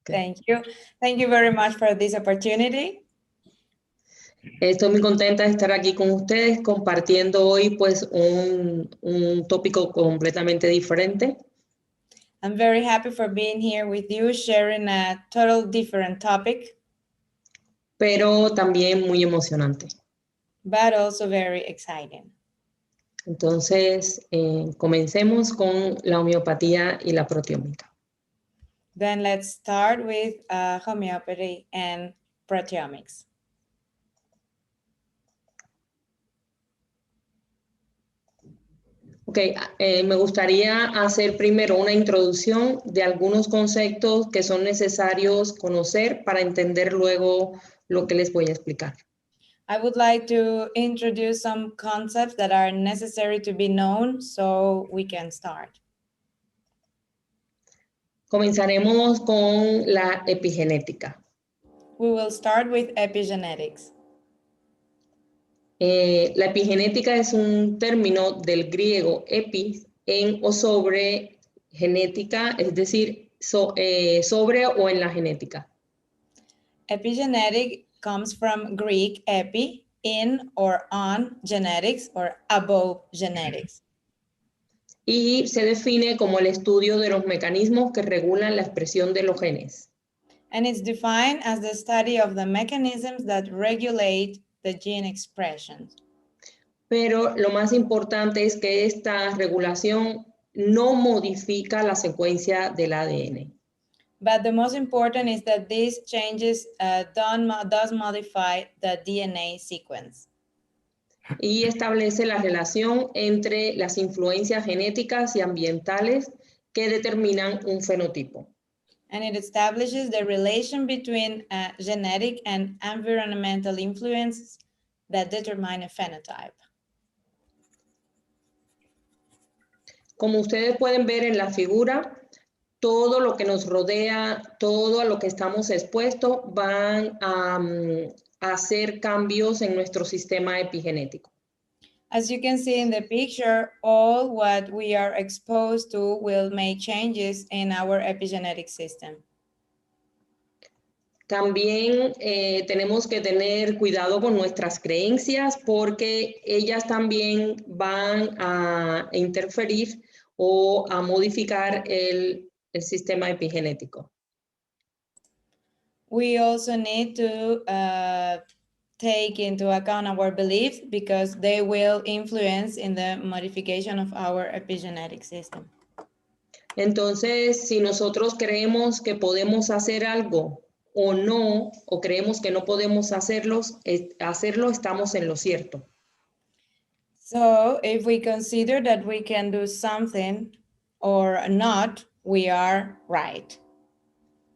Okay. Thank you. Thank you very much for this opportunity. Estoy muy contenta de estar aquí con ustedes compartiendo hoy pues un tópico completamente diferente. I'm very happy for being here with you, sharing a total different topic, pero también muy emocionante. but also very exciting. Entonces, comencemos con la homeopatía y la proteómica. Then let's start with homeopathy and proteomics. Ok, me gustaría hacer primero una introducción de algunos conceptos que son necesarios conocer para entender luego lo que les voy a explicar. I would like to introduce some concepts that are necessary to be known so we can start. Comenzaremos con la epigenética. We will start with epigenetics. La epigenética es un término del griego epi, en o sobre genética, es decir, sobre o en la genética. Epigenetic comes from Greek epi, in or on genetics or above genetics. Y se define como el estudio de los mecanismos que regulan la expresión de los genes. And it's defined as the study of the mechanisms that regulate the gene expression. Pero lo más importante es que esta regulación no modifica la secuencia del ADN. But the most important is that these changes does modify the DNA sequence. Y establece la relación entre las influencias genéticas y ambientales que determinan un fenotipo. And it establishes the relation between genetic and environmental influences that determine a phenotype. Como ustedes pueden ver en la figura, todo lo que nos rodea, todo a lo que estamos expuestos, van a hacer cambios en nuestro sistema epigenético. As you can see in the picture, all what we are exposed to will make changes in our epigenetic system. También tenemos que tener cuidado con nuestras creencias porque ellas también van a interferir o a modificar el sistema epigenético. We also need to take into account our beliefs because they will influence in the modification of our epigenetic system. Entonces, si nosotros creemos que podemos hacer algo o no, o creemos que no podemos hacerlo, estamos en lo cierto. So if we consider that we can do something or not, we are right.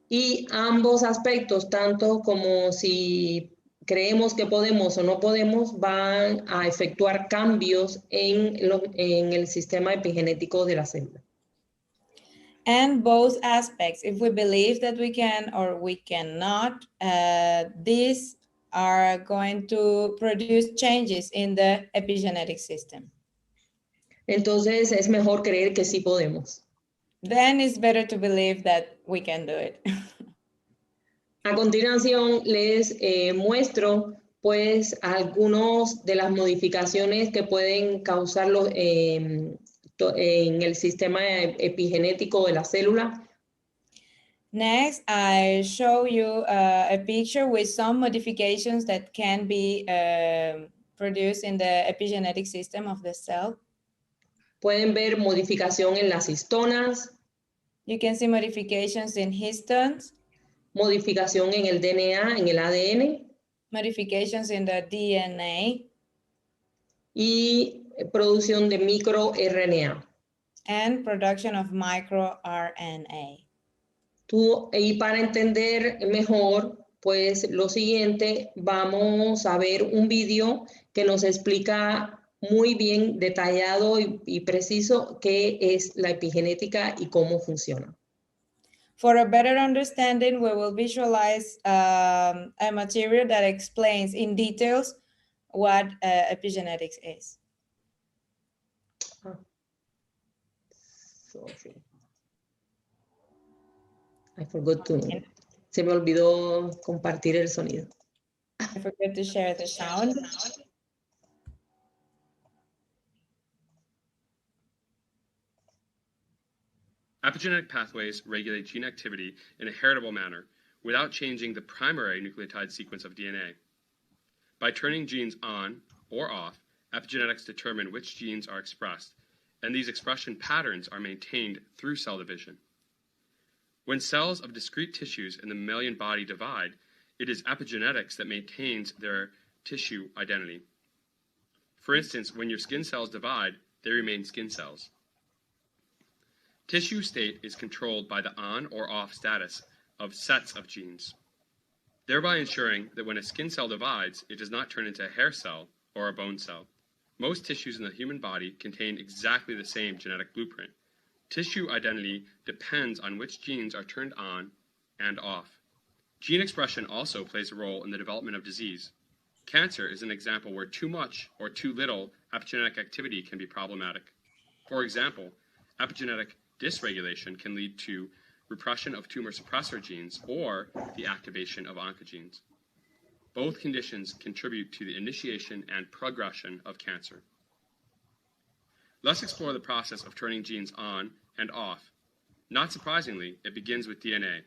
Y ambos aspectos, tanto como si creemos que podemos o no podemos, van a efectuar cambios en el sistema epigenético de la célula. And both aspects, if we believe that we can or we cannot, these are going to produce changes in the epigenetic system. Entonces es mejor creer que sí podemos. Then it's better to believe that we can do it. A continuación les muestro pues algunas de las modificaciones que pueden causarlo en el sistema epigenético de la célula. Next, I show you a picture with some modifications that can be produced in the epigenetic system of the cell. Pueden ver modificación en las histonas. You can see modifications in histones. Modificación en el DNA, en el ADN. Modifications in the DNA. Y producción de microRNA. And production of microRNA. Y para entender mejor, pues lo siguiente, vamos a ver un vídeo que nos explica muy bien, detallado y preciso qué es la epigenética y cómo funciona. For a better understanding, we will visualize a material that explains in details what epigenetics is. Sorry. I forgot to Se me olvidó compartir el sonido. I forgot to share the sound. Epigenetic pathways regulate gene activity in a heritable manner without changing the primary nucleotide sequence of DNA. By turning genes on or off, epigenetics determine which genes are expressed, and these expression patterns are maintained through cell division. When cells of discrete tissues in the mammalian body divide, it is epigenetics that maintains their tissue identity. For instance, when your skin cells divide, they remain skin cells. Tissue state is controlled by the on or off status of sets of genes, thereby ensuring that when a skin cell divides, it does not turn into a hair cell or a bone cell. Most tissues in the human body contain exactly the same genetic blueprint. Tissue identity depends on which genes are turned on and off. Gene expression also plays a role in the development of disease. Cancer is an example where too much or too little epigenetic activity can be problematic. For example, epigenetic dysregulation can lead to repression of tumor suppressor genes or the activation of oncogenes. Both conditions contribute to the initiation and progression of cancer. Let's explore the process of turning genes on and off. Not surprisingly, it begins with DNA,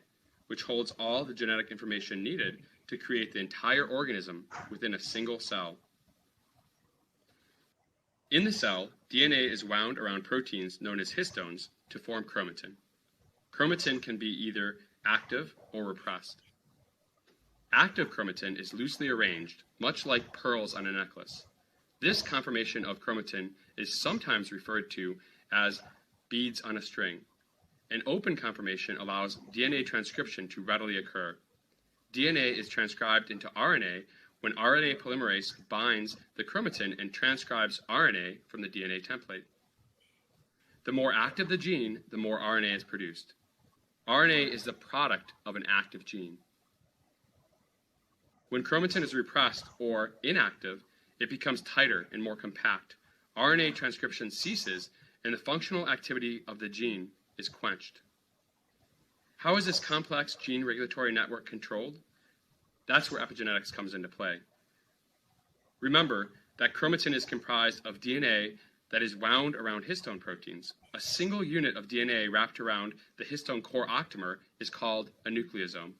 which holds all the genetic information needed to create the entire organism within a single cell. In the cell, DNA is wound around proteins known as histones to form chromatin. Chromatin can be either active or repressed. Active chromatin is loosely arranged, much like pearls on a necklace. This conformation of chromatin is sometimes referred to as beads on a string. An open conformation allows DNA transcription to readily occur. DNA is transcribed into RNA when RNA polymerase binds the chromatin and transcribes RNA from the DNA template. The more active the gene, the more RNA is produced. RNA is the product of an active gene. When chromatin is repressed or inactive, it becomes tighter and more compact. RNA transcription ceases and the functional activity of the gene is quenched. How is this complex gene regulatory network controlled? That's where epigenetics comes into play. Remember that chromatin is comprised of DNA that is wound around histone proteins. A single unit of DNA wrapped around the histone core octamer is called a nucleosome.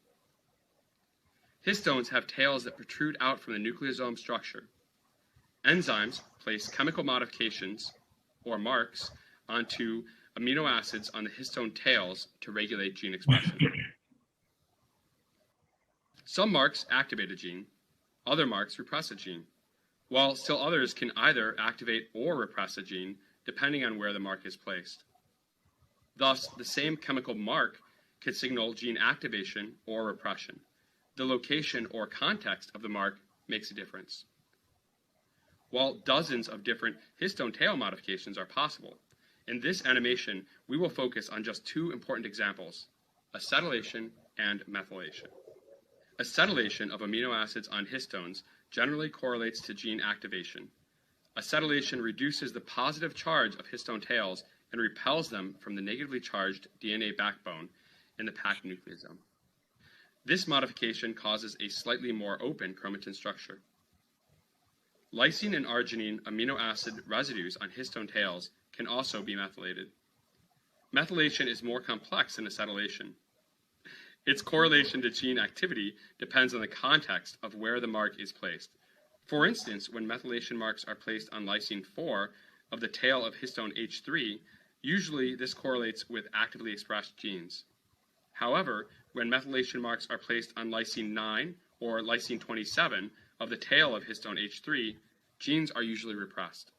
Histones have tails that protrude out from the nucleosome structure. Enzymes place chemical modifications, or marks, onto amino acids on the histone tails to regulate gene expression. Some marks activate a gene, other marks repress a gene, while still others can either activate or repress a gene depending on where the mark is placed. Thus, the same chemical mark could signal gene activation or repression. The location or context of the mark makes a difference. While dozens of different histone tail modifications are possible, in this animation, we will focus on just two important examples, acetylation and methylation. Acetylation of amino acids on histones generally correlates to gene activation. Acetylation reduces the positive charge of histone tails and repels them from the negatively charged DNA backbone in the packed nucleosome. This modification causes a slightly more open chromatin structure. Lysine and arginine amino acid residues on histone tails can also be methylated. Methylation is more complex than acetylation. Its correlation to gene activity depends on the context of where the mark is placed. For instance, when methylation marks are placed on lysine 4 of the tail of histone H3, usually this correlates with actively expressed genes. However, when methylation marks are placed on lysine 9 or lysine 27 of the tail of histone H3, genes are usually repressed.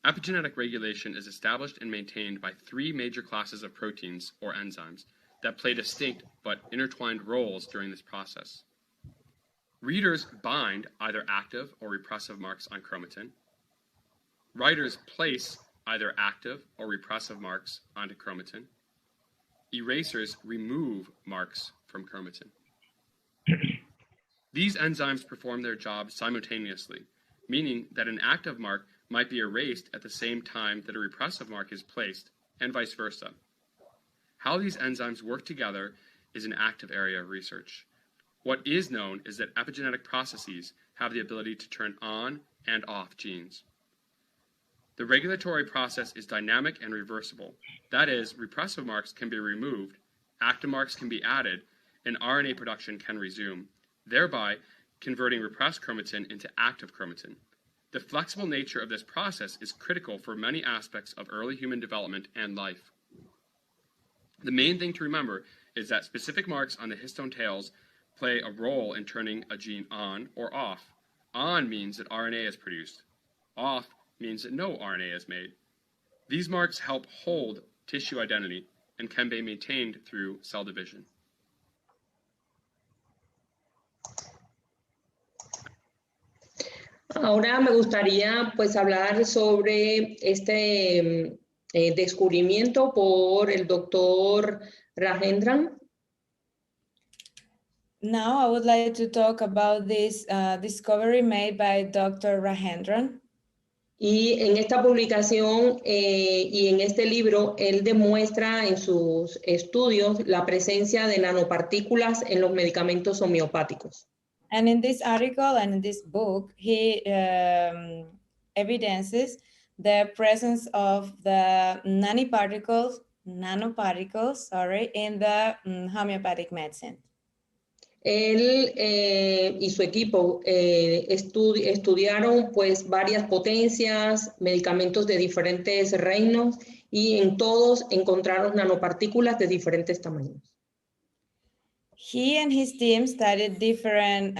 Epigenetic regulation is established and maintained by three major classes of proteins, or enzymes, that play distinct but intertwined roles during this process. Readers bind either active or repressive marks on chromatin. Writers place either active or repressive marks onto chromatin. Erasers remove marks from chromatin. These enzymes perform their job simultaneously, meaning that an active mark might be erased at the same time that a repressive mark is placed, and vice versa. How these enzymes work together is an active area of research. What is known is that epigenetic processes have the ability to turn on and off genes. The regulatory process is dynamic and reversible. That is, repressive marks can be removed, active marks can be added, and RNA production can resume, thereby converting repressed chromatin into active chromatin. The flexible nature of this process is critical for many aspects of early human development and life. The main thing to remember is that specific marks on the histone tails play a role in turning a gene on or off. On means that RNA is produced. Off means that no RNA is made. These marks help hold tissue identity and can be maintained through cell division. Ahora me gustaría pues hablar sobre este descubrimiento por el doctor Rajendran. Now I would like to talk about this discovery made by Dr. Rajendran. Y en esta publicación y en este libro, él demuestra en sus estudios la presencia de nanopartículas en los medicamentos homeopáticos. And in this article and in this book, he evidences the presence of the nanoparticles, in the homeopathic medicine. Él y su equipo estudiaron pues varias potencias, medicamentos de diferentes reinos y en todos encontraron nanopartículas de diferentes tamaños. He and his team studied different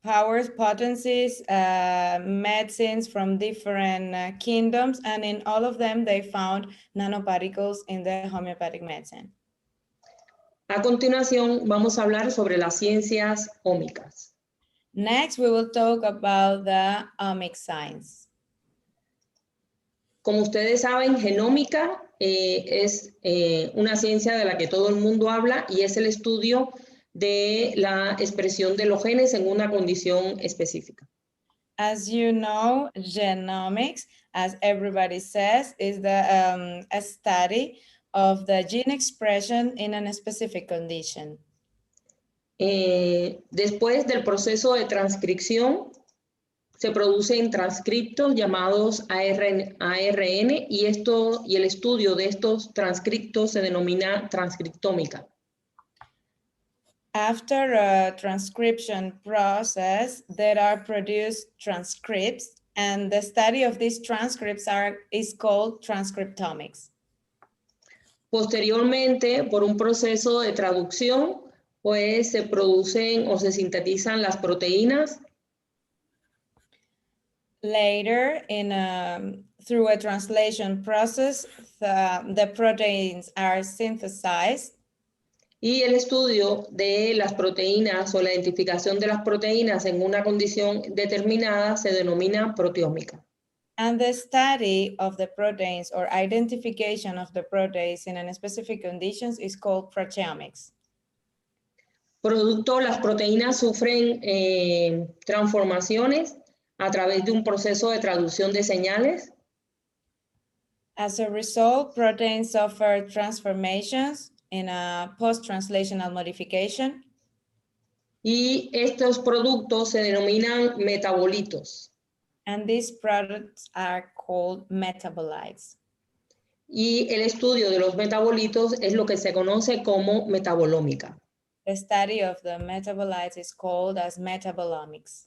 powers, potencies, medicines from different kingdoms, and in all of them they found nanoparticles in the homeopathic medicine. A continuación, vamos a hablar sobre las ciencias ómicas. Next, we will talk about the omic science. Como ustedes saben, genómica es una ciencia de la que todo el mundo habla y es el estudio de la expresión de los genes en una condición específica. As you know, genomics, as everybody says, is the a study of the gene expression in a specific condition. Después del proceso de transcripción, se producen transcriptos llamados ARN y el estudio de estos transcriptos se denomina transcriptómica. After a transcription process, there are produced transcripts, and the study of these transcripts is called transcriptomics. Posteriormente, por un proceso de traducción, pues se producen o se sintetizan las proteínas. Later, through a translation process, the proteins are synthesized. Y el estudio de las proteínas o la identificación de las proteínas en una condición determinada se denomina proteómica. And the study of the proteins or identification of the proteins in specific conditions is called proteomics. Producto, las proteínas sufren transformaciones a través de un proceso de traducción de señales. As a result, proteins suffer transformations in a post-translational modification. Y estos productos se denominan metabolitos. And these products are called metabolites. Y el estudio de los metabolitos es lo que se conoce como metabolómica. The study of the metabolites is called as metabolomics.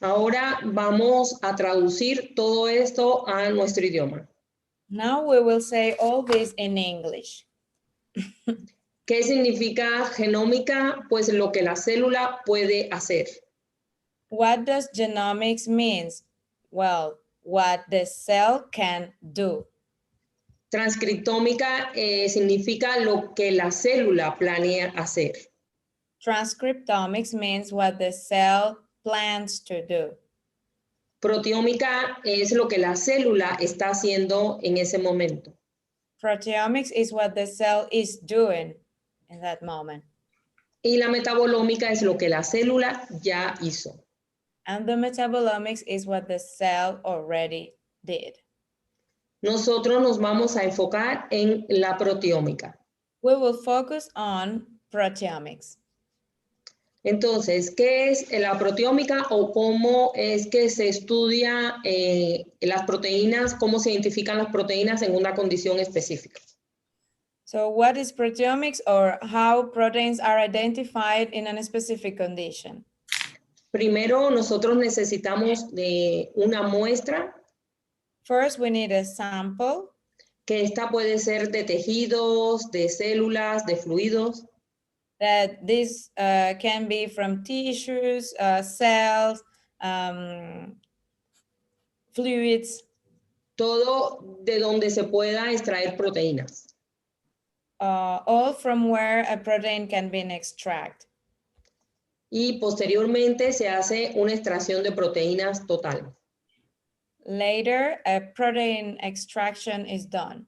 Ahora vamos a traducir todo esto a nuestro idioma. Now we will say all this in English. ¿Qué significa genómica? Pues lo que la célula puede hacer. What does genomics mean? Well, what the cell can do. Transcriptómica significa lo que la célula planea hacer. Transcriptomics means what the cell plans to do. Proteómica es lo que la célula está haciendo en ese momento. Proteomics is what the cell is doing in that moment. Y la metabolómica es lo que la célula ya hizo. And the metabolomics is what the cell already did. Nosotros nos vamos a enfocar en la proteómica. We will focus on proteomics. Entonces, ¿qué es la proteómica o cómo es que se estudia las proteínas, cómo se identifican las proteínas en una condición específica? So what is proteomics, or how proteins are identified in a specific condition? Primero, nosotros necesitamos de una muestra. First, we need a sample. Que esta puede ser de tejidos, de células, de fluidos. That this can be from tissues, cells, fluids. Todo de donde se pueda extraer proteínas. All from where a protein can be extracted. Y posteriormente se hace una extracción de proteínas total. Later, a protein extraction is done.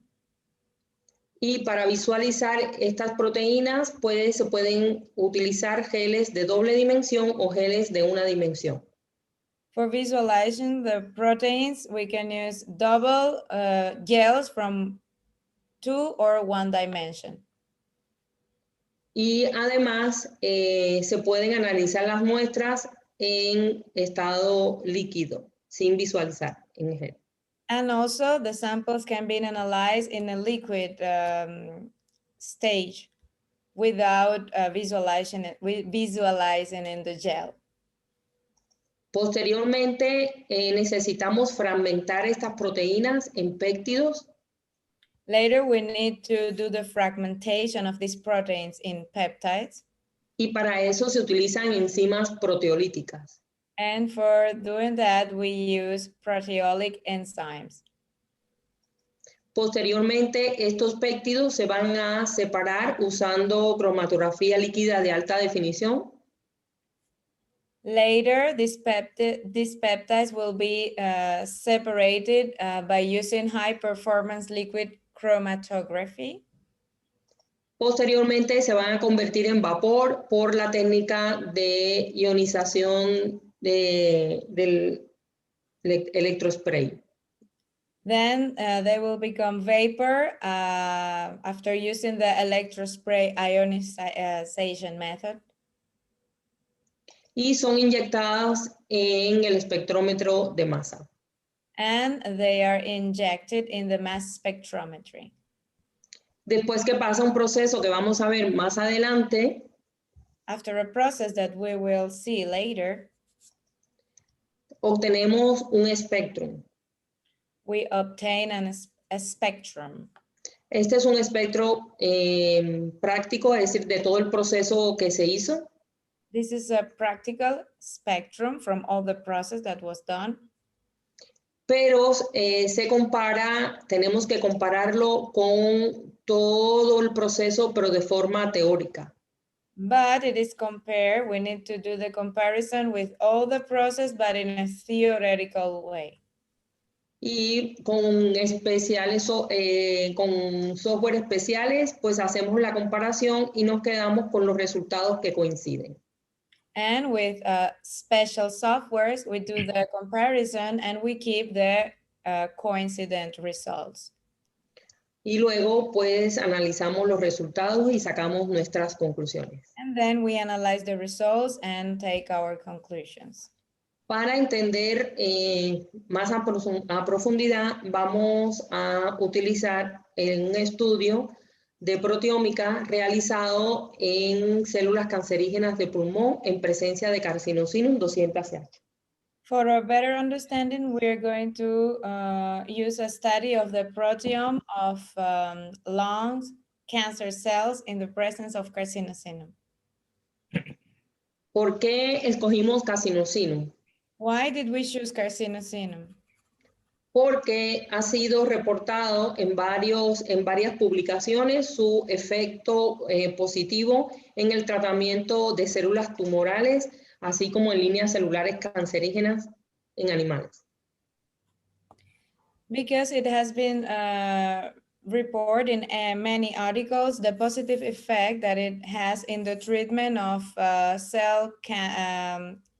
Y para visualizar estas proteínas, se pueden utilizar geles de doble dimensión o geles de una dimensión. For visualizing the proteins, we can use double gels from 2 or 1 dimension. Y además se pueden analizar las muestras en estado líquido, sin visualizar en el gel. And also the samples can be analyzed in a liquid stage without visualizing in the gel. Posteriormente, necesitamos fragmentar estas proteínas en péptidos. Later, we need to do the fragmentation of these proteins in peptides. Y para eso se utilizan enzimas proteolíticas. And for doing that, we use proteolytic enzymes. Posteriormente, estos péptidos se van a separar usando cromatografía líquida de alta definición. Later, these peptides will be separated by using high-performance liquid chromatography. Posteriormente, se van a convertir en vapor por la técnica de ionización del electrospray. Then they will become vapor after using the electrospray ionization method. Y son inyectadas en el espectrómetro de masa. And they are injected in the mass spectrometry. Después que pasa un proceso que vamos a ver más adelante, After a process that we will see later, obtenemos un espectro. we obtain a spectrum. Este es un espectro práctico, es decir, de todo el proceso que se hizo. This is a practical spectrum from all the process that was done. Pero se compara, tenemos que compararlo con todo el proceso, pero de forma teórica. But it is compared, we need to do the comparison with all the process, but in a theoretical way. Y con especiales, con software especiales, pues hacemos la comparación y nos quedamos con los resultados que coinciden. And with special softwares, we do the comparison and we keep the coincident results. Y luego, pues, analizamos los resultados y sacamos nuestras conclusiones. And then we analyze the results and take our conclusions. Para entender más a profundidad, vamos a utilizar un estudio de proteómica realizado en células cancerígenas de pulmón en presencia de Carcinosinum 200H. For a better understanding, we are going to use a study of the proteome of lungs cancer cells in the presence of Carcinosinum. ¿Por qué escogimos Carcinosinum? Why did we choose Carcinosinum? Porque ha sido reportado en varias publicaciones su efecto positivo en el tratamiento de células tumorales, así como en líneas celulares cancerígenas en animales. Because it has been reported in many articles the positive effect that it has in the treatment of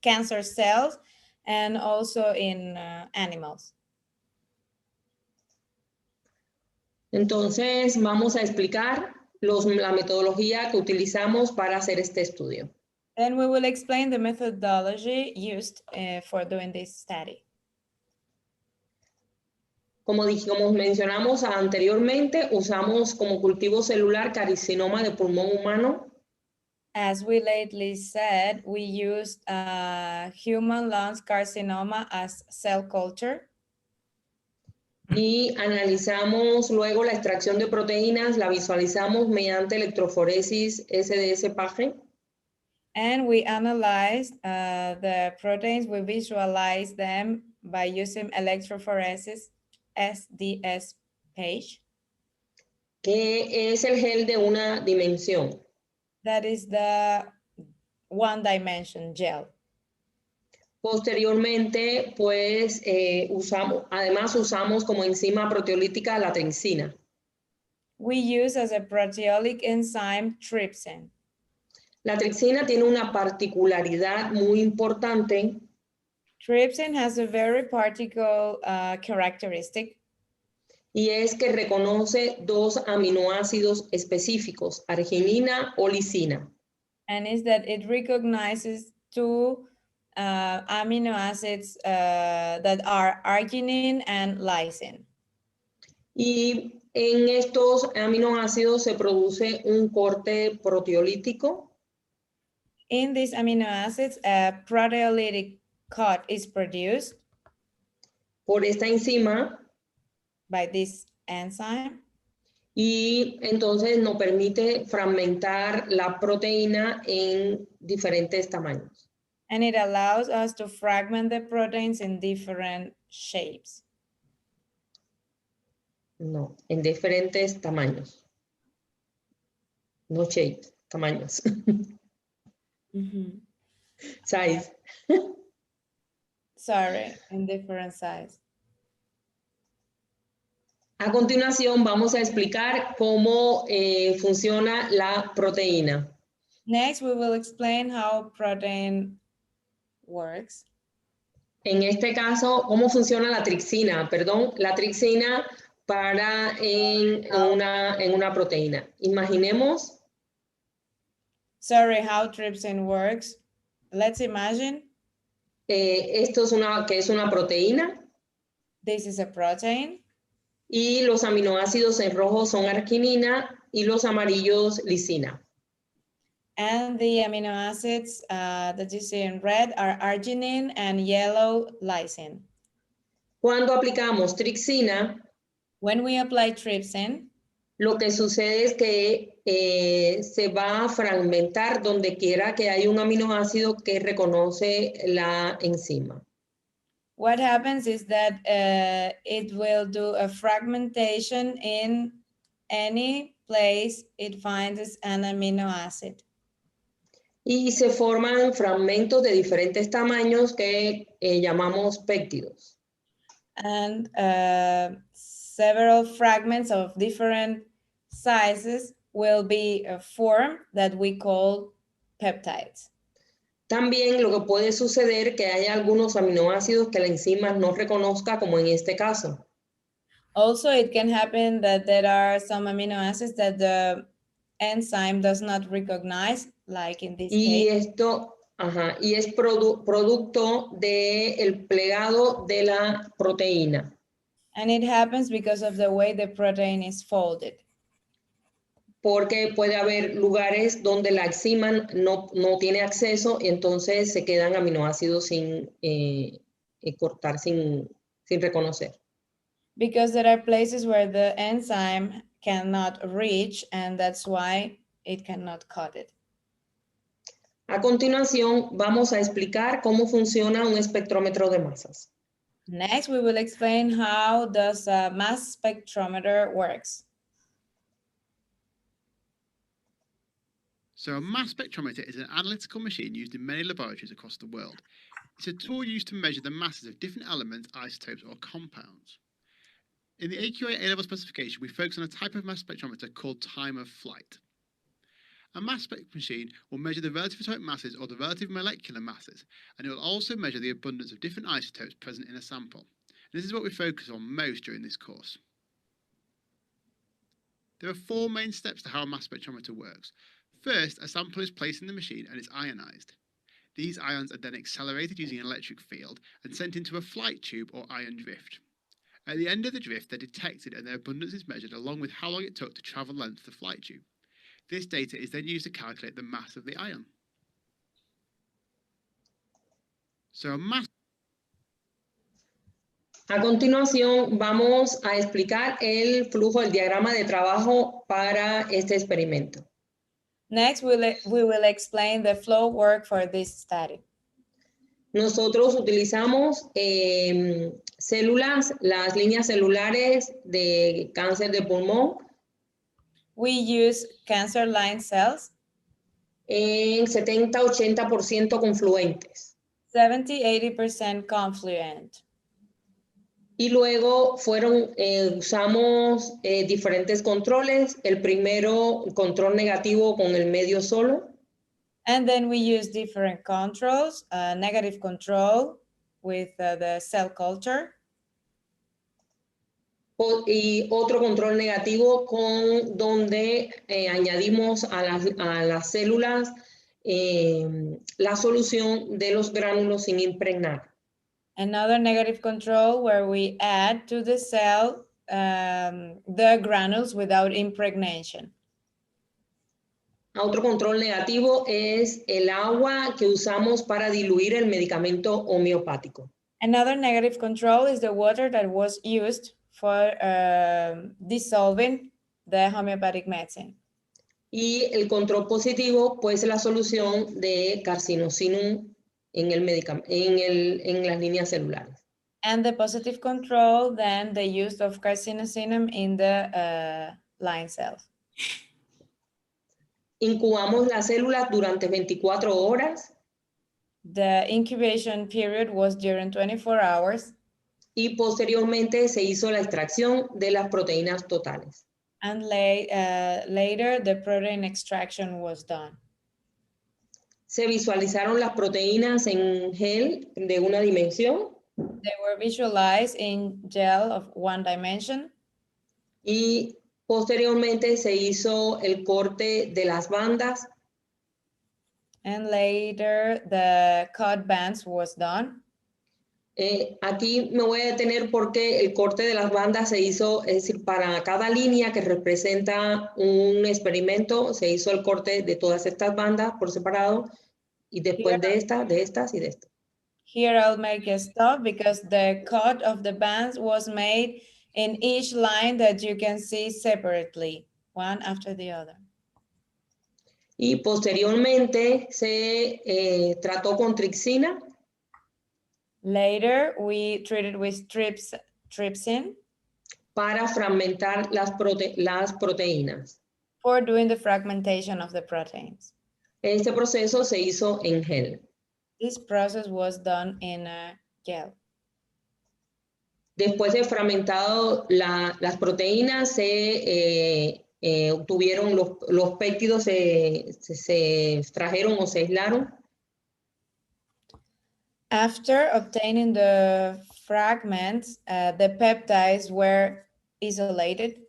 cancer cells and also in animals. Entonces, vamos a explicar la metodología que utilizamos para hacer este estudio. Then we will explain the methodology used for doing this study. Como mencionamos anteriormente, usamos como cultivo celular carcinoma de pulmón humano. As we lately said, we used human lung carcinoma as cell culture. Y analizamos luego la extracción de proteínas, la visualizamos mediante electroforesis SDS-PAGE. And we analyzed the proteins, we visualized them by using electrophoresis SDS-PAGE. Que es el gel de una dimensión. That is the one-dimension gel. Posteriormente, pues, además usamos como enzima proteolítica la tripsina. We use as a proteolytic enzyme trypsin. La tripsina tiene una particularidad muy importante. Trypsin has a very particular characteristic. Y es que reconoce dos aminoácidos específicos, arginina o lisina. And is that it recognizes two amino acids that are arginine and lysine. Y en estos aminoácidos se produce un corte proteolítico. In these amino acids, a proteolytic cut is produced Por esta enzima. By this enzyme. Y entonces nos permite fragmentar la proteína en diferentes tamaños. And it allows us to fragment the proteins in different shapes. No, en diferentes tamaños. No shapes, tamaños. Size. Sorry, in different size. A continuación vamos a explicar cómo funciona la proteína. Next, we will explain how protein works. En este caso, cómo funciona la tripsina, la tripsina en una proteína. Imaginemos. Sorry, how trypsin works. Let's imagine. Esto es una proteína. This is a protein. Y los aminoácidos en rojo son arginina y los amarillos lisina. And the amino acids that you see in red are arginine and yellow lysine. Cuando aplicamos tripsina, when we apply trypsin, lo que sucede es que se va a fragmentar donde quiera que haya un aminoácido que reconoce la enzima. What happens is that it will do a fragmentation in any place it finds an amino acid. Y se forman fragmentos de diferentes tamaños que llamamos péptidos. And several fragments of different sizes will be formed that we call peptides. También lo que puede suceder que haya algunos aminoácidos que la enzima no reconozca, como en este caso. Also, it can happen that there are some amino acids that the enzyme does not recognize, like in this case. Y es producto del plegado de la proteína. And it happens because of the way the protein is folded. Porque puede haber lugares donde la enzima no tiene acceso y entonces se quedan aminoácidos sin cortar, sin reconocer. Because there are places where the enzyme cannot reach, and that's why it cannot cut it. A continuación, vamos a explicar cómo funciona un espectrómetro de masas. Next, we will explain how does a mass spectrometer works. So a mass spectrometer is an analytical machine used in many laboratories across the world. It's a tool used to measure the masses of different elements, isotopes, or compounds. In the AQA A-level specification, we focus on a type of mass spectrometer called time of flight. A mass spec machine will measure the relative atomic masses or the relative molecular masses, and it will also measure the abundance of different isotopes present in a sample. And this is what we focus on most during this course. There are 4 main steps to how a mass spectrometer works. First, a sample is placed in the machine and it's ionized. These ions are then accelerated using an electric field and sent into a flight tube or ion drift. At the end of the drift, they're detected and their abundance is measured along with how long it took to travel the length of the flight tube. This data is then used to calculate the mass of the ion. So a mass. A continuación, vamos a explicar el flujo, el diagrama de trabajo para este experimento. Next, we will explain the flow work for this study. Nosotros utilizamos células, las líneas celulares de cáncer de pulmón We use cancer line cells, en 70-80% confluentes. 70-80% confluent. Y luego usamos diferentes controles. El primero, control negativo con el medio solo. And then we use different controls, negative control with the cell culture. Y otro control negativo donde añadimos a las células la solución de los gránulos sin impregnar. Another negative control where we add to the cell the granules without impregnation. Otro control negativo es el agua que usamos para diluir el medicamento homeopático. Another negative control is the water that was used for dissolving the homeopathic medicine. Y el control positivo, pues la solución de carcinosinum en las líneas celulares. And the positive control, then the use of carcinosinum in the line cells. Incubamos las células durante 24 horas. The incubation period was during 24 hours. Y posteriormente se hizo la extracción de las proteínas totales. And later, the protein extraction was done. Se visualizaron las proteínas en gel de una dimensión. They were visualized in gel of 1 dimension. Y posteriormente se hizo el corte de las bandas. And later, the cut bands was done. Aquí me voy a detener porque el corte de las bandas se hizo, es decir, para cada línea que representa un experimento, se hizo el corte de todas estas bandas por separado y después de estas y de estas. Here I'll make a stop because the cut of the bands was made in each line that you can see separately, one after the other. Y posteriormente se trató con tripsina. Later, we treated with trypsin para fragmentar las proteínas. for doing the fragmentation of the proteins. Este proceso se hizo en gel. This process was done in a gel. Después de fragmentado las proteínas, se obtuvieron los péptidos, se extrajeron o se aislaron. After obtaining the fragments, the peptides were isolated.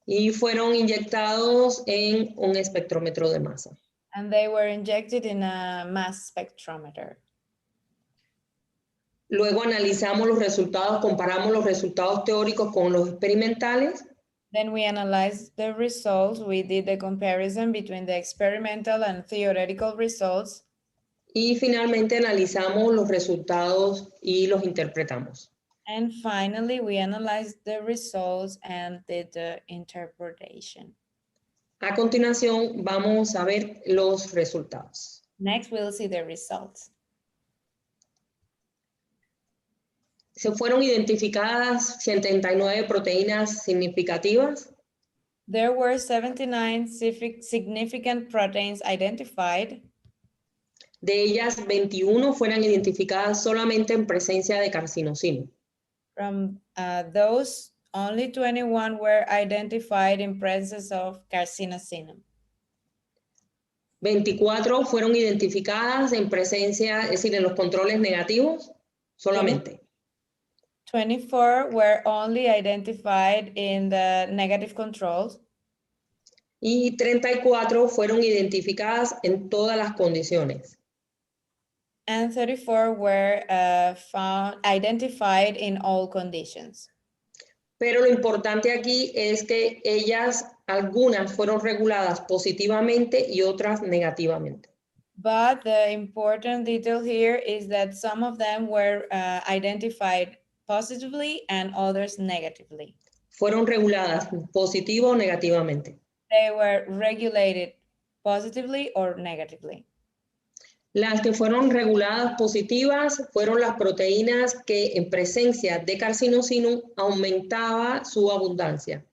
Y fueron inyectados en un espectrómetro de masa. And they were injected in a mass spectrometer. Luego analizamos los resultados, comparamos los resultados teóricos con los experimentales. Then we analyzed the results. We did the comparison between the experimental and theoretical results. Y finalmente analizamos los resultados y los interpretamos. And finally, we analyzed the results and did the interpretation. A continuación, vamos a ver los resultados. Next, we'll see the results. Se fueron identificadas 79 proteínas significativas. There were 79 significant proteins identified. De ellas, 21 fueron identificadas solamente en presencia de carcinosina. From those, only 21 were identified in presence of carcinosinum. 24 fueron identificadas en presencia, es decir, en los controles negativos solamente. 24 were only identified in the negative controls. Y 34 fueron identificadas en todas las condiciones. And 34 were identified in all conditions. Pero lo importante aquí es que algunas fueron reguladas positivamente y otras negativamente. But the important detail here is that some of them were identified positively and others negatively. Fueron reguladas positivo o negativamente. They were regulated positively or negatively. Las que fueron reguladas positivas fueron las proteínas que en presencia de carcinosinum aumentaba su abundancia.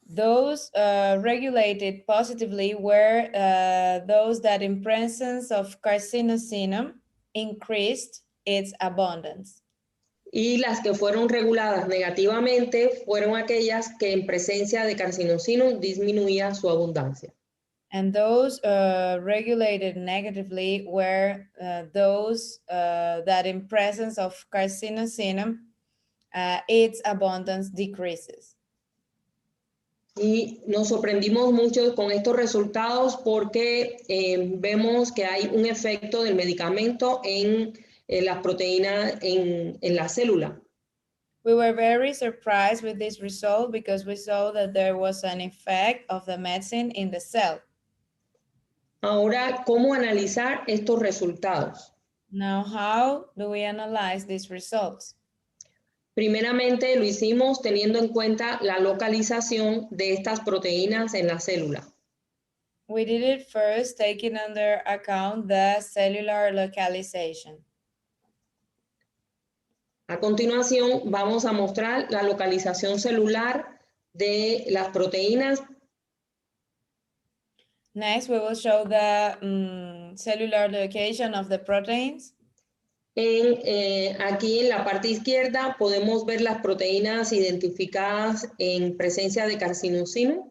Those regulated positively were those that in presence of carcinosinum increased its abundance. Y las que fueron reguladas negativamente fueron aquellas que en presencia de carcinosinum disminuía su abundancia. And those regulated negatively were those that in presence of carcinosinum, its abundance decreases. Y nos sorprendimos mucho con estos resultados porque vemos que hay un efecto del medicamento en las proteínas en la célula. We were very surprised with this result because we saw that there was an effect of the medicine in the cell. Ahora, ¿cómo analizar estos resultados? Now, how do we analyze these results? Primeramente, lo hicimos teniendo en cuenta la localización de estas proteínas en la célula. We did it first, taking under account the cellular localization. A continuación, vamos a mostrar la localización celular de las proteínas. Next, we will show the cellular location of the proteins. Aquí en la parte izquierda podemos ver las proteínas identificadas en presencia de carcinosinum.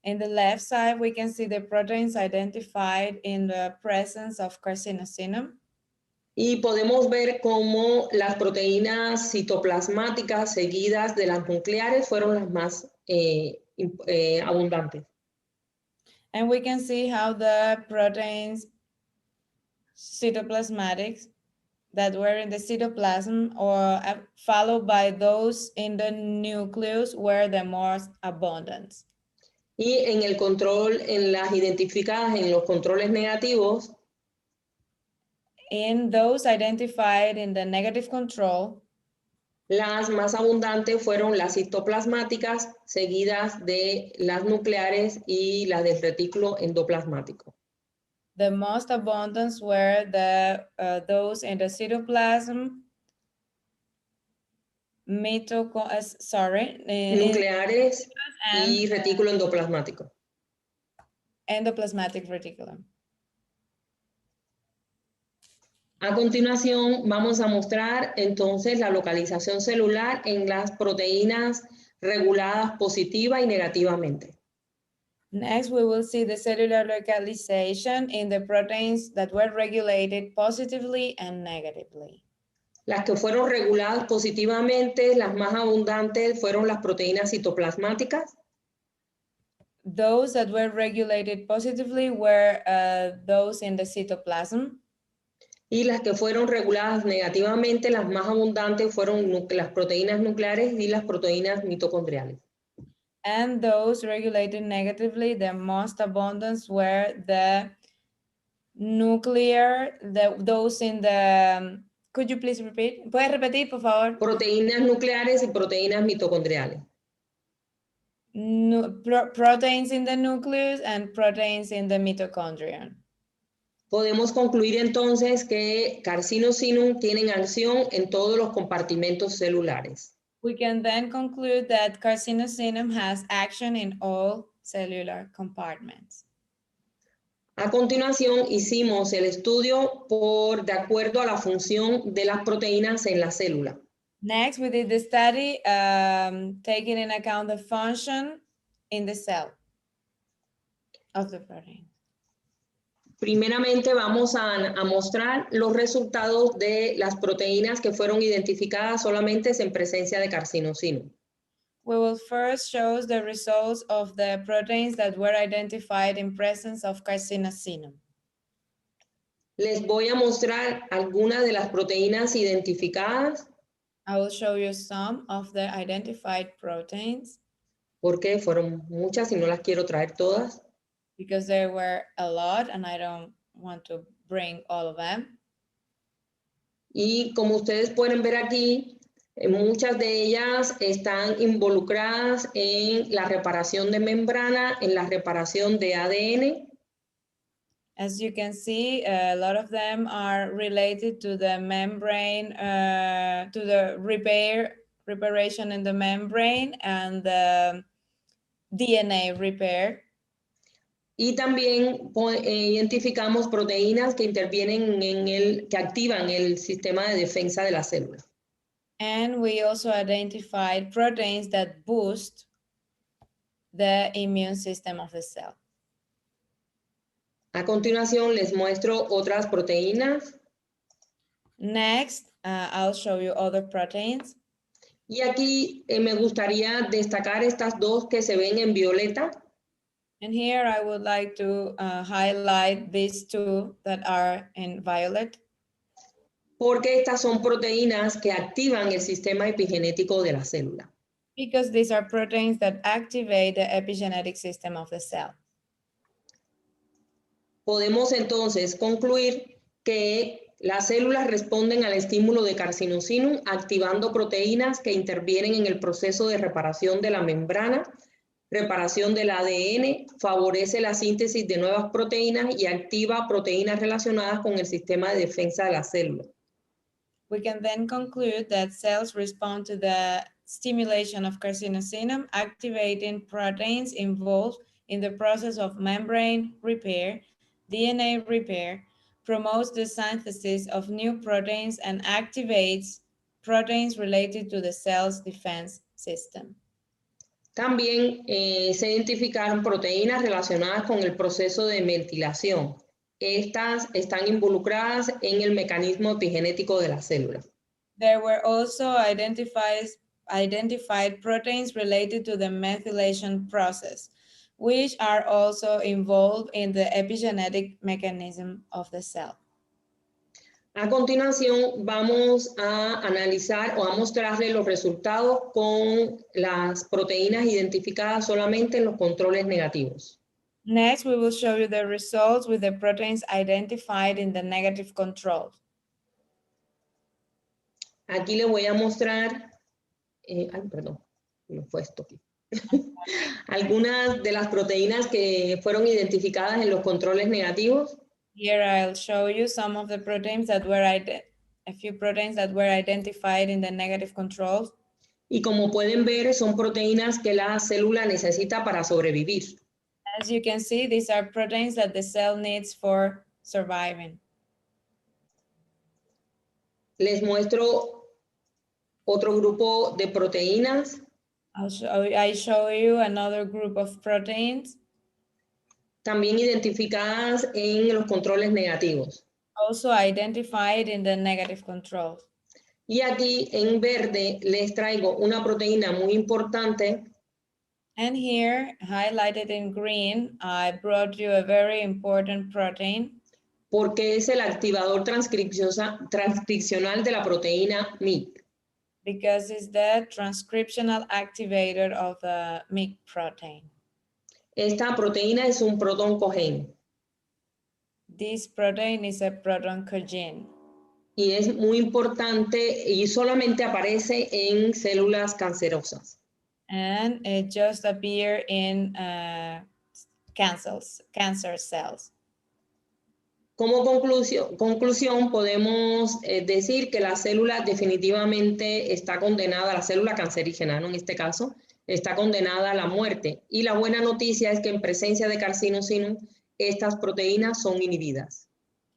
In the left side, we can see the proteins identified in the presence of carcinosinum. Y podemos ver cómo las proteínas citoplasmáticas seguidas de las nucleares fueron las más abundantes. And we can see how the proteins cytoplasmatics that were in the cytoplasm or followed by those in the nucleus were the most abundant. Y en el control, en las identificadas en los controles negativos, in those identified in the negative control, las más abundantes fueron las citoplasmáticas, seguidas de las nucleares y las del retículo endoplasmático. The most abundant were those in the cytoplasm, nucleares y retículo endoplasmático. Endoplasmatic reticulum. A continuación, vamos a mostrar entonces la localización celular en las proteínas reguladas positiva y negativamente. Next, we will see the cellular localization in the proteins that were regulated positively and negatively. Las que fueron reguladas positivamente, las más abundantes fueron las proteínas citoplasmáticas. Those that were regulated positively were those in the cytoplasm. Y las que fueron reguladas negativamente, las más abundantes fueron las proteínas nucleares y las proteínas mitocondriales. And those regulated negatively, the most abundant were the nuclear, those in the, could you please repeat? ¿Puedes repetir, por favor? Proteínas nucleares y proteínas mitocondriales. Proteins in the nucleus and proteins in the mitochondrion. Podemos concluir entonces que carcinosinum tienen acción en todos los compartimentos celulares. We can then conclude that carcinosinum has action in all cellular compartments. A continuación, hicimos el estudio de acuerdo a la función de las proteínas en la célula. Next, we did the study taking in account the function in the cell of the protein. Primeramente vamos a mostrar los resultados de las proteínas que fueron identificadas solamente en presencia de carcinosino. We will first show the results of the proteins that were identified in presence of carcinosinum. Les voy a mostrar algunas de las proteínas identificadas, I will show you some of the identified proteins porque fueron muchas y no las quiero traer todas. because there were a lot and I don't want to bring all of them. Y como ustedes pueden ver aquí, muchas de ellas están involucradas en la reparación de membrana, en la reparación de ADN, As you can see, a lot of them are related to the membrane, to the reparation in the membrane and the DNA repair. y también identificamos proteínas que intervienen que activan el sistema de defensa de la célula. And we also identified proteins that boost the immune system of the cell. A continuación les muestro otras proteínas. Next, I'll show you other proteins. Y aquí me gustaría destacar estas dos que se ven en violeta. And here I would like to highlight these two that are in violet. Porque estas son proteínas que activan el sistema epigenético de la célula. Because these are proteins that activate the epigenetic system of the cell. Podemos entonces concluir que las células responden al estímulo de carcinosinum activando proteínas que intervienen en el proceso de reparación de la membrana, reparación del ADN, favorece la síntesis de nuevas proteínas y activa proteínas relacionadas con el sistema de defensa de la célula. We can then conclude that cells respond to the stimulation of carcinosinum, activating proteins involved in the process of membrane repair, DNA repair, promotes the synthesis of new proteins, and activates proteins related to the cell's defense system. También se identificaron proteínas relacionadas con el proceso de metilación. Estas están involucradas en el mecanismo epigenético de la célula. There were also identified proteins related to the methylation process, which are also involved in the epigenetic mechanism of the cell. A continuación, vamos a analizar o a mostrarles los resultados con las proteínas identificadas solamente en los controles negativos. Next, we will show you the results with the proteins identified in the negative control. Aquí les voy a mostrar, perdón, me fue esto aquí. Algunas de las proteínas que fueron identificadas en los controles negativos. Here I'll show you some of the proteins that were a few proteins that were identified in the negative controls. Y como pueden ver, son proteínas que la célula necesita para sobrevivir. As you can see, these are proteins that the cell needs for surviving. Les muestro otro grupo de proteínas. I show you another group of proteins. También identificadas en los controles negativos. Also identified in the negative controls. Y aquí en verde les traigo una proteína muy importante. And here, highlighted in green, I brought you a very important protein. Porque es el activador transcripcional de la proteína MYC. Because it's the transcriptional activator of the MYC protein. Esta proteína es un protoncogen. This protein is a protoncogen. Y es muy importante y solamente aparece en células cancerosas. And it just appears in cancer cells. Como conclusión podemos decir que la célula definitivamente está condenada, la célula cancerígena, ¿no? En este caso, está condenada a la muerte. Y la buena noticia es que en presencia de carcinosinum, estas proteínas son inhibidas.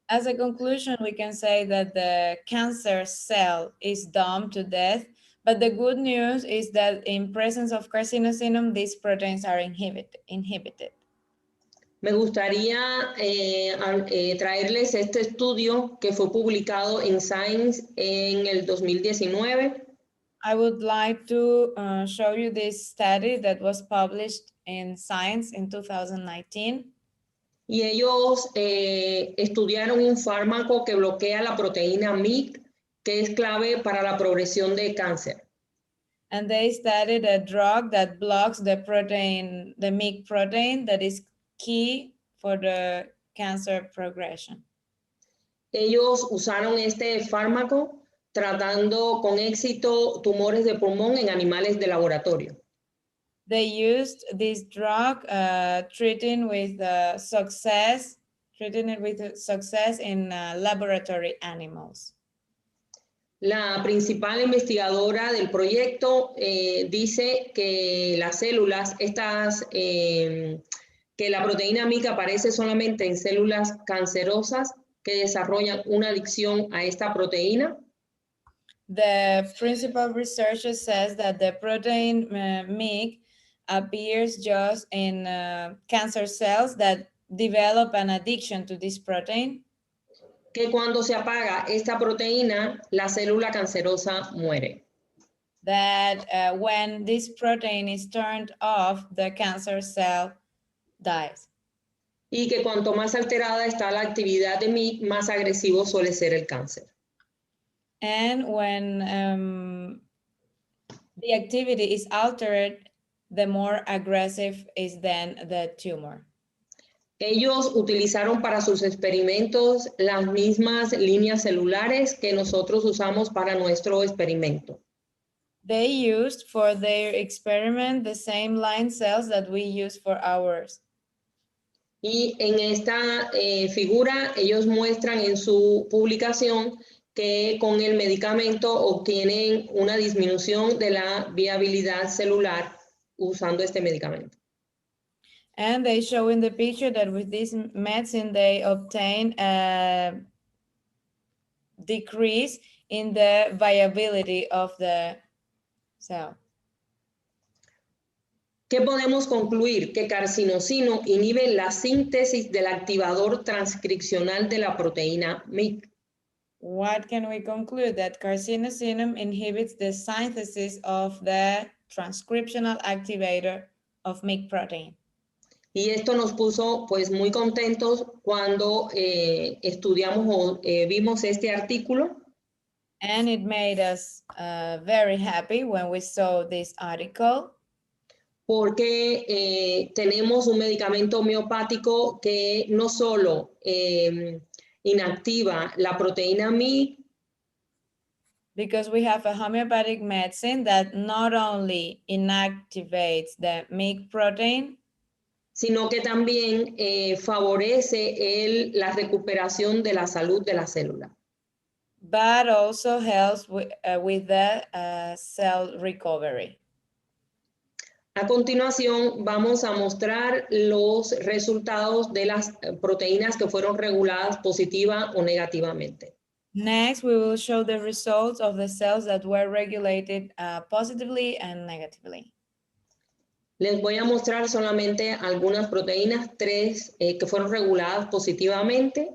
As a conclusion, we can say that the cancer cell is doomed to death, but the good news is that in presence of carcinosinum, these proteins are inhibited. Me gustaría traerles este estudio que fue publicado en Science en el 2019. I would like to show you this study that was published in Science in 2019. Y ellos estudiaron un fármaco que bloquea la proteína MYC, que es clave para la progresión de cáncer. And they studied a drug that blocks the protein, the MYC protein, that is key for the cancer progression. Ellos usaron este fármaco tratando con éxito tumores de pulmón en animales de laboratorio. They used this drug treating it with success in laboratory animals. La principal investigadora del proyecto dice que las células, que la proteína MYC aparece solamente en células cancerosas que desarrollan una adicción a esta proteína. The principal researcher says that the protein MYC appears just in cancer cells that develop an addiction to this protein. Que cuando se apaga esta proteína, la célula cancerosa muere. That when this protein is turned off, the cancer cell dies. Y que cuanto más alterada está la actividad de MYC, más agresivo suele ser el cáncer. And when the activity is altered, the more aggressive is then the tumor. Ellos utilizaron para sus experimentos las mismas líneas celulares que nosotros usamos para nuestro experimento. They used for their experiment the same line cells that we use for ours. Y en esta figura ellos muestran en su publicación que con el medicamento obtienen una disminución de la viabilidad celular usando este medicamento. And they show in the picture that with this medicine, they obtain a decrease in the viability of the cell. ¿Qué podemos concluir? Que carcinosino inhibe la síntesis del activador transcripcional de la proteína MYC. What can we conclude? That carcinosinum inhibits the synthesis of the transcriptional activator of MYC protein. Y esto nos puso pues muy contentos cuando estudiamos o vimos este artículo. And it made us very happy when we saw this article. Porque tenemos un medicamento homeopático que no solo inactiva la proteína MYC, because we have a homeopathic medicine that not only inactivates the MYC protein, sino que también favorece la recuperación de la salud de la célula. But also helps with the cell recovery. A continuación, vamos a mostrar los resultados de las proteínas que fueron reguladas positiva o negativamente. Next, we will show the results of the cells that were regulated positively and negatively. Les voy a mostrar solamente algunas proteínas, 3 que fueron reguladas positivamente,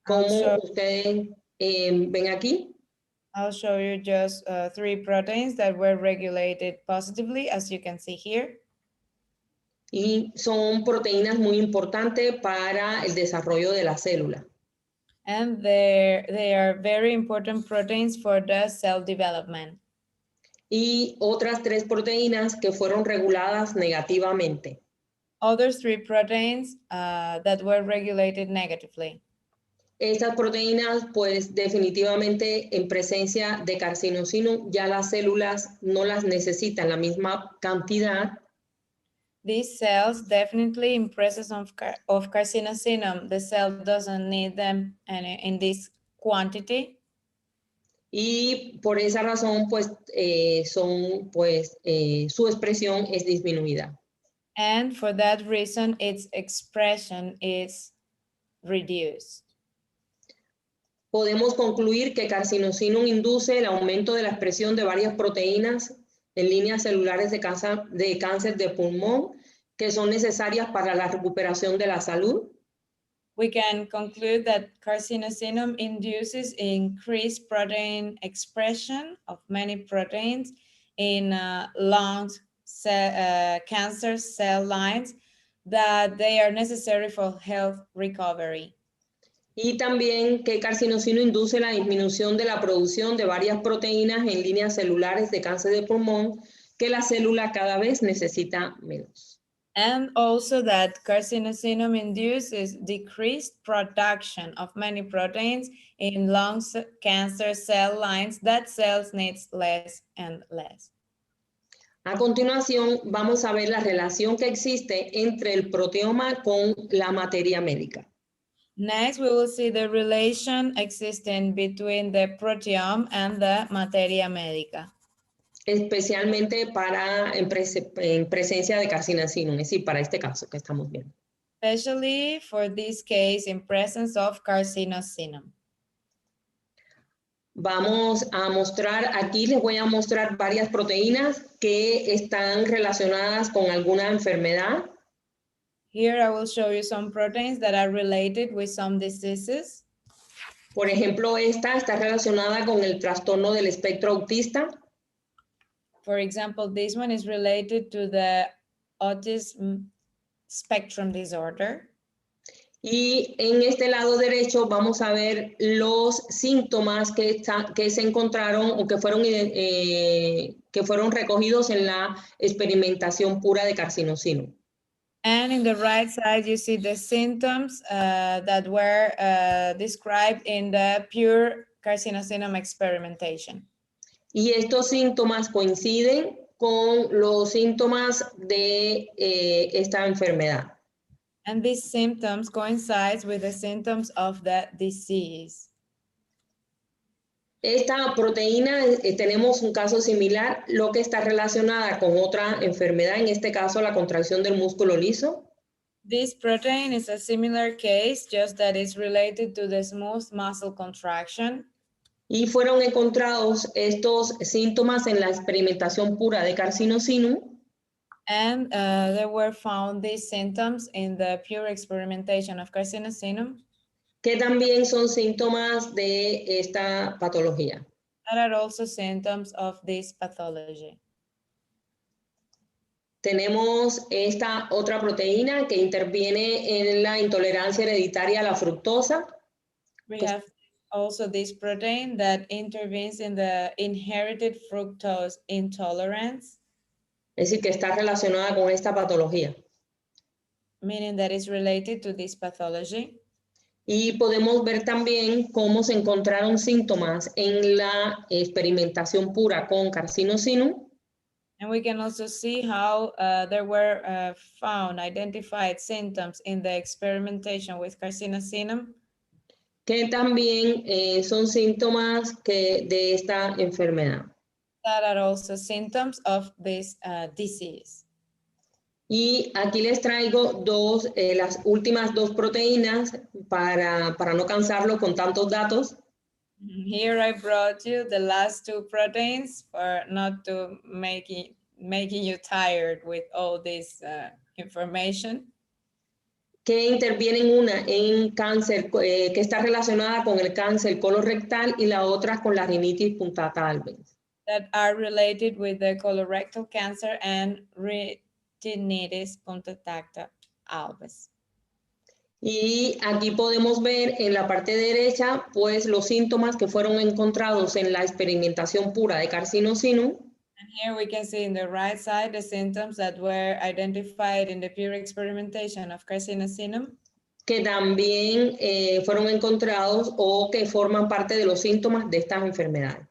como ustedes ven aquí. I'll show you just 3 proteins that were regulated positively, as you can see here. Y son proteínas muy importantes para el desarrollo de la célula. And they are very important proteins for the cell development. Y otras 3 proteínas que fueron reguladas negativamente. Other 3 proteins that were regulated negatively. Estas proteínas, pues definitivamente en presencia de carcinosino, ya las células no las necesitan la misma cantidad. These cells definitely in presence of carcinosinum, the cell doesn't need them in this quantity. Y por esa razón, pues, su expresión es disminuida. And for that reason, its expression is reduced. Podemos concluir que carcinosino induce el aumento de la expresión de varias proteínas en líneas celulares de cáncer de pulmón que son necesarias para la recuperación de la salud. We can conclude that carcinosinum induces increased protein expression of many proteins in lung cancer cell lines, that they are necessary for health recovery. Y también que carcinosino induce la disminución de la producción de varias proteínas en líneas celulares de cáncer de pulmón que la célula cada vez necesita menos. And also that carcinosinum induces decreased production of many proteins in lung cancer cell lines that cells needs less and less. A continuación, vamos a ver la relación que existe entre el proteoma con la materia médica. Next, we will see the relation existing between the proteome and the materia medica. Especialmente para en presencia de carcinosino, es decir, para este caso que estamos viendo. Especially for this case in presence of carcinosinum. Vamos a mostrar, aquí les voy a mostrar varias proteínas que están relacionadas con alguna enfermedad. Here I will show you some proteins that are related with some diseases. Por ejemplo, esta está relacionada con el trastorno del espectro autista. For example, this one is related to the autism spectrum disorder. Y en este lado derecho vamos a ver los síntomas que se encontraron o que fueron recogidos en la experimentación pura de carcinosino. And in the right side, you see the symptoms that were described in the pure carcinosinum experimentation. Y estos síntomas coinciden con los síntomas de esta enfermedad. And these symptoms coincide with the symptoms of the disease. Esta proteína, tenemos un caso similar, lo que está relacionada con otra enfermedad, en este caso la contracción del músculo liso. This protein is a similar case, just that it's related to the smooth muscle contraction. Y fueron encontrados estos síntomas en la experimentación pura de carcinosino. And there were found these symptoms in the pure experimentation of carcinosinum. Que también son síntomas de esta patología. That are also symptoms of this pathology. Tenemos esta otra proteína que interviene en la intolerancia hereditaria a la fructosa. We have also this protein that intervenes in the inherited fructose intolerance. Es decir, que está relacionada con esta patología. Meaning that is related to this pathology. Y podemos ver también cómo se encontraron síntomas en la experimentación pura con carcinosino. And we can also see how there were identified symptoms in the experimentation with carcinosinum. Que también son síntomas de esta enfermedad. That are also symptoms of this disease. Y aquí les traigo las últimas dos proteínas para no cansarlo con tantos datos. Here I brought you the last two proteins for not to making you tired with all this information. Que intervienen una en cáncer, que está relacionada con el cáncer colorectal y la otra con la rinitis punctata albens. That are related with the colorectal cancer and retinitis punctata albis. Y aquí podemos ver en la parte derecha, pues, los síntomas que fueron encontrados en la experimentación pura de carcinosino. And here we can see in the right side the symptoms that were identified in the pure experimentation of carcinosinum. Que también fueron encontrados o que forman parte de los síntomas de estas enfermedades.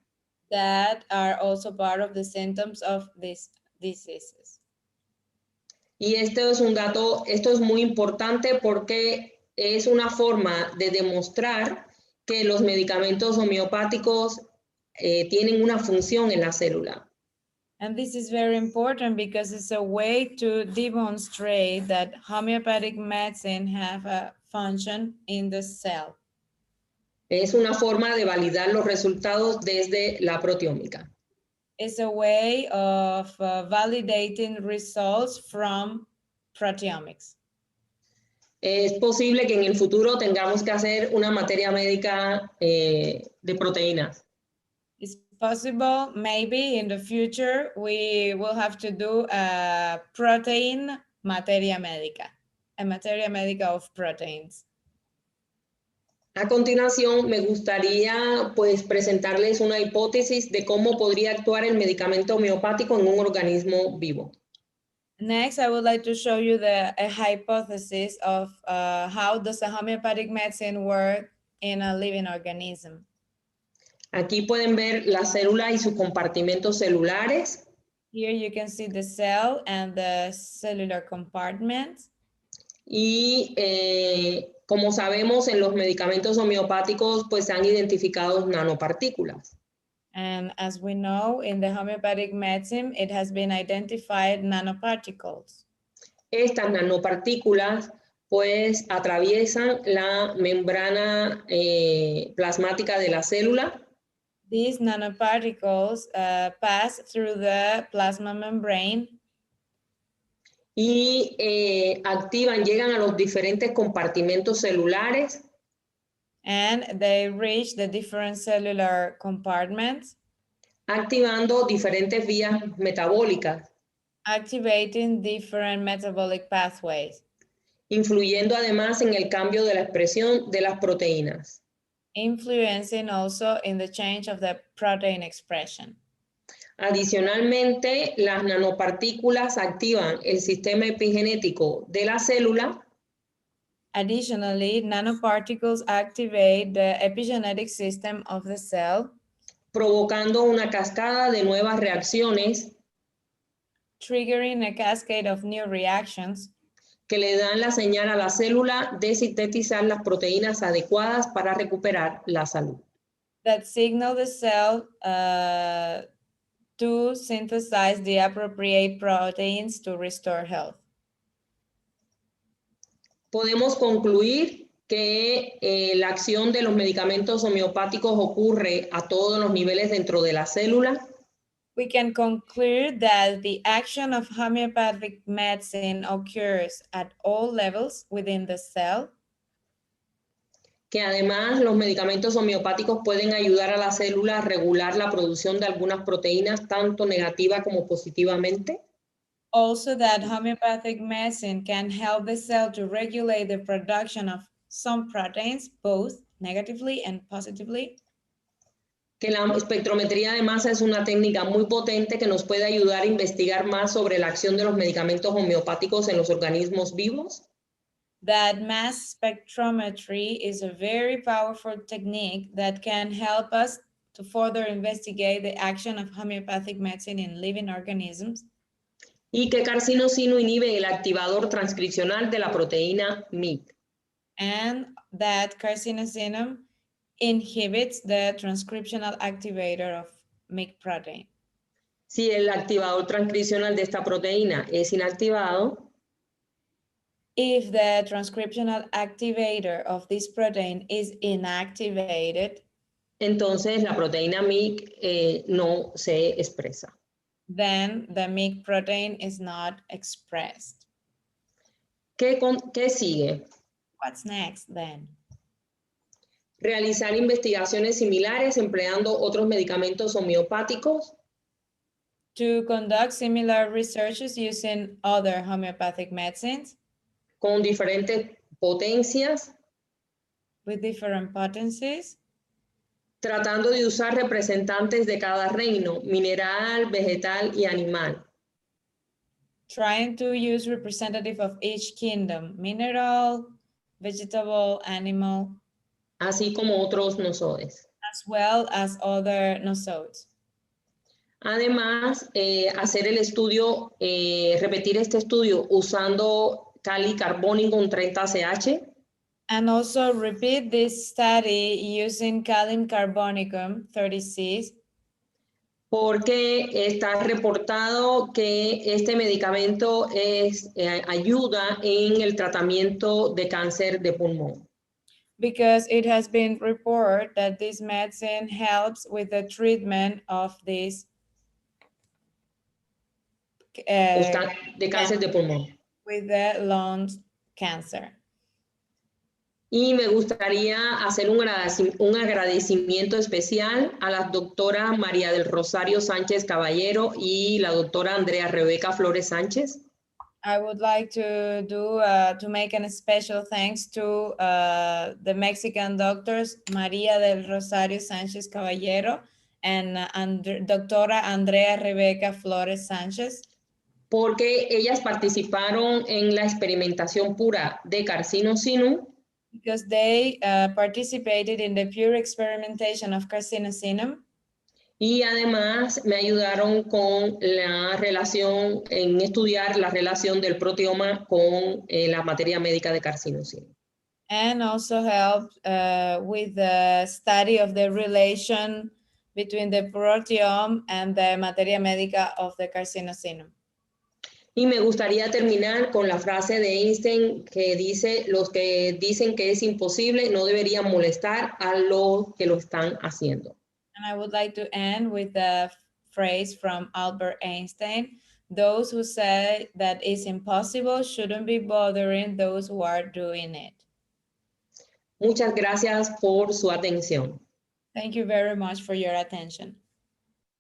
That are also part of the symptoms of these diseases. Y esto es un dato, esto es muy importante porque es una forma de demostrar que los medicamentos homeopáticos tienen una función en la célula. And this is very important because it's a way to demonstrate that homeopathic medicine have a function in the cell. Es una forma de validar los resultados desde la proteómica. It's a way of validating results from proteomics. Es posible que en el futuro tengamos que hacer una materia médica de proteínas. It's possible, maybe in the future, we will have to do a protein materia médica, a materia médica of proteins. A continuación, me gustaría pues presentarles una hipótesis de cómo podría actuar el medicamento homeopático en un organismo vivo. Next, I would like to show you a hypothesis of how does a homeopathic medicine work in a living organism. Aquí pueden ver la célula y sus compartimentos celulares. Here you can see the cell and the cellular compartment. Y como sabemos, en los medicamentos homeopáticos pues se han identificado nanopartículas. And as we know, in the homeopathic medicine, it has been identified nanoparticles. Estas nanopartículas pues atraviesan la membrana plasmática de la célula. These nanoparticles pass through the plasma membrane Y llegan a los diferentes compartimentos celulares and they reach the different cellular compartments, activando diferentes vías metabólicas, activating different metabolic pathways, influyendo además en el cambio de la expresión de las proteínas. influencing also in the change of the protein expression. Adicionalmente, las nanopartículas activan el sistema epigenético de la célula. Additionally, nanoparticles activate the epigenetic system of the cell, provocando una cascada de nuevas reacciones triggering a cascade of new reactions que le dan la señal a la célula de sintetizar las proteínas adecuadas para recuperar la salud. that signal the cell to synthesize the appropriate proteins to restore health. Podemos concluir que la acción de los medicamentos homeopáticos ocurre a todos los niveles dentro de la célula. We can conclude that the action of homeopathic medicine occurs at all levels within the cell, Que además los medicamentos homeopáticos pueden ayudar a la célula a regular la producción de algunas proteínas, tanto negativa como positivamente. also that homeopathic medicine can help the cell to regulate the production of some proteins, both negatively and positively. Que la espectrometría de masa es una técnica muy potente que nos puede ayudar a investigar más sobre la acción de los medicamentos homeopáticos en los organismos vivos. That mass spectrometry is a very powerful technique that can help us to further investigate the action of homeopathic medicine in living organisms. Y que carcinosino inhibe el activador transcripcional de la proteína MYC. And that carcinosinum inhibits the transcriptional activator of MYC protein. Si el activador transcripcional de esta proteína es inactivado, If the transcriptional activator of this protein is inactivated, entonces la proteína MYC no se expresa. then the MYC protein is not expressed. ¿Qué sigue? What's next then? Realizar investigaciones similares empleando otros medicamentos homeopáticos. To conduct similar researches using other homeopathic medicines Con diferentes potencias, with different potencies, tratando de usar representantes de cada reino, mineral, vegetal y animal. trying to use representative of each kingdom, mineral, vegetable, animal, Así como otros nosodes. as well as other nosodes. Además, hacer el estudio, repetir este estudio usando Kali carbónico 30CH, And also repeat this study using Kalium carbonicum 30C, porque está reportado que este medicamento ayuda en el tratamiento de cáncer de pulmón. because it has been reported that this medicine helps with the treatment of this De cáncer de pulmón. with the lung cancer. Y me gustaría hacer un agradecimiento especial a la doctora María del Rosario Sánchez Caballero y la doctora Andrea Rebeca Flores Sánchez. I would like to make a special thanks to the Mexican doctors María del Rosario Sánchez Caballero and doctora Andrea Rebeca Flores Sánchez. Porque ellas participaron en la experimentación pura de carcinosinum. Because they participated in the pure experimentation of carcinosinum. Y además me ayudaron con la relación, en estudiar la relación del proteoma con la materia médica de carcinosinum. And also helped with the study of the relation between the proteome and the materia médica of the carcinosinum. Y me gustaría terminar con la frase de Einstein que dice, los que dicen que es imposible no deberían molestar a los que lo están haciendo. And I would like to end with the phrase from Albert Einstein, those who say that it's impossible shouldn't be bothering those who are doing it. Muchas gracias por su atención. Thank you very much for your attention.